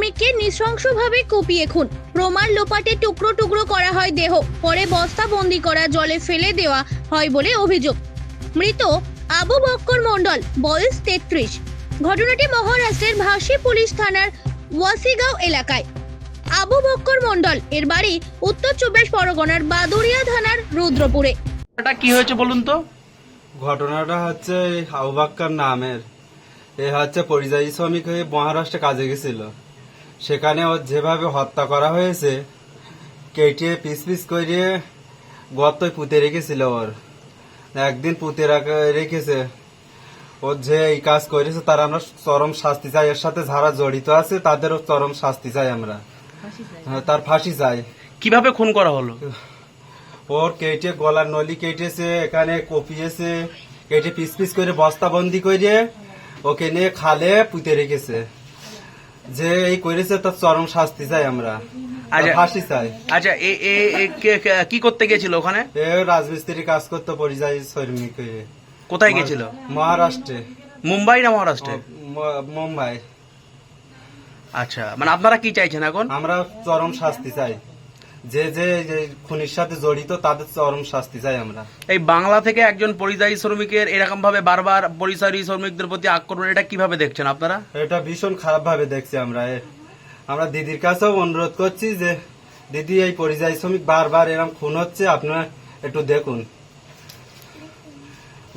শ্রমিককে নৃশংসভাবে কুপিয়ে খুন, প্রমাণ লোপাটে টুকরো টুকরো করা হয় দেহ, পরে বস্তাবন্দি করা জলে ফেলে দেওয়া হয় বলে অভিযোগ। মৃত আবু বক্কর মণ্ডল, বয়স 33। ঘটনাটি মহারাষ্ট্রের ভাসি পুলিশ থানার ওয়াসিগাঁও এলাকায়। আবু বক্কর মণ্ডল এর বাড়ি উত্তর 24 পরগনার বাদুড়িয়া থানার রুদ্রপুরে। এটা কি হয়েছে বলুন তো? ঘটনাটা হচ্ছে আবু বক্কর নামের, এ হচ্ছে পরিযায়ী শ্রমিক হয়ে মহারাষ্ট্রে কাজে গেছিল। সেখানে ওর যেভাবে হত্যা করা হয়েছে, কেটে পিস পিস করে গর্তয় পুঁতে রেখেছিল। ওর একদিন পুঁতে রেখেছে। ওর যে এই কাজ করেছে তার আমরা চরম শাস্তি চাই। এর সাথে যারা জড়িত আছে তাদেরও চরম শাস্তি চাই আমরা, তার ফাঁসি চাই। কিভাবে খুন করা হলো? ওর কেটে গলার নলি কেটেছে, এখানে কপিয়েছে, কেটে পিস পিস করে বস্তাবন্দি করে ওকে নিয়ে খালে পুঁতে রেখেছে। যে এই করেছে তার চরম শাস্তি চাই আমরা, ফাঁসি চাই। আচ্ছা, কি করতে গেছিল ওখানে? এ রাজমিস্ত্রি কাজ করতো পরিযায়ী শ্রমিক হয়ে। কোথায় গেছিল? মহারাষ্ট্রে। মুম্বাই না মহারাষ্ট্রে? মুম্বাই। আচ্ছা, মানে আপনারা কি চাইছেন এখন? আমরা চরম শাস্তি চাই। যে যে খুনির সাথে জড়িত তাদের চরম শাস্তি চাই আমরা। এই বাংলা থেকে একজন পরিযায়ী শ্রমিকের এরকম ভাবে বারবার পরিযায়ী শ্রমিকদের প্রতি আক্রমণ, এটা কিভাবে দেখছেন আপনারা? এটা ভীষণ খারাপ ভাবে দেখছি আমরা। আমরা দিদির কাছেও অনুরোধ করছি যে দিদি, এই পরিযায়ী শ্রমিক বারবার এরকম খুন হচ্ছে, আপনারা একটু দেখুন।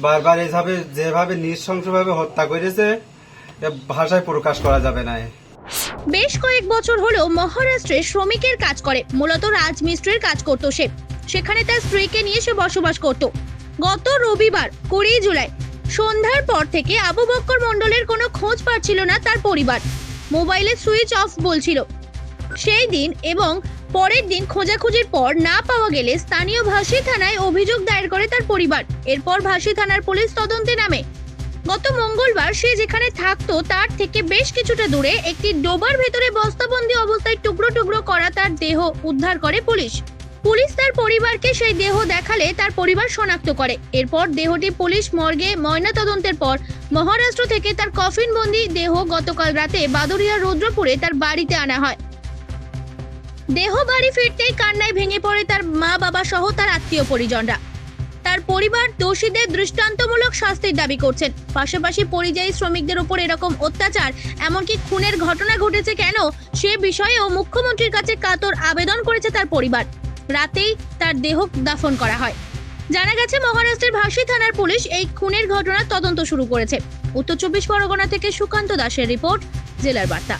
বারবার এইভাবে যেভাবে নৃশংসভাবে হত্যা করেছে, ভাষায় প্রকাশ করা যাবে না। বেশ কয়েক বছর হলো মহারাষ্ট্রে শ্রমিকের কাজ করে, মূলত রাজমিস্ত্রির কাজ করত সে। সেখানে তার স্ত্রীকে নিয়ে সে বসবাস করত। গত রবিবার 20 জুলাই সন্ধ্যার পর থেকে আবু বক্কর মণ্ডলের কোনো খোঁজ পাচ্ছিল না তার পরিবার। মোবাইলে সুইচ অফ বলছিল। সেই দিন এবং পরের দিন খোঁজাখুঁজির পর না পাওয়া গেলে স্থানীয় ভাসি থানায় অভিযোগ দায়ের করে তার পরিবার। এরপর ভাসি থানার পুলিশ তদন্তে নামে। গত মঙ্গলবার সে যেখানে থাকতো তার থেকে বেশ কিছুটা দূরে একটি ডোবার ভেতরে বস্তাবন্দি অবস্থায় টুকরো টুকরো করা তার দেহ উদ্ধার করে পুলিশ। পুলিশ তার পরিবারকে সেই দেহ দেখালে তার পরিবার শনাক্ত করে। এরপর দেহটি পুলিশ মর্গে ময়না তদন্তের পর মহারাষ্ট্র থেকে তার কফিনবন্দি দেহ গতকাল রাতে বাদুড়িয়া রুদ্রপুরে তার বাড়িতে আনা হয়। দেহ বাড়ি ফিরতেই কান্নায় ভেঙে পড়ে তার মা বাবা সহ তার আত্মীয় পরিজনরা। তার পরিবার দোষীদের দৃষ্টান্তমূলক শাস্তির দাবি করছেন। পাশাপাশি পরিযায়ী শ্রমিকদের উপর এরকম অত্যাচার, এমনকি খুনের ঘটনা ঘটেছে কেন সে বিষয়েও মুখ্যমন্ত্রীর কাছে কাতর আবেদন করেছে তার পরিবার। রাতেই তার দেহ দাফন করা হয়। জানা গেছে মহারাষ্ট্রের ভাসি থানার পুলিশ এই খুনের ঘটনার তদন্ত শুরু করেছে। উত্তর 24 পরগনা থেকে সুকান্ত দাসের রিপোর্ট, জেলার বার্তা।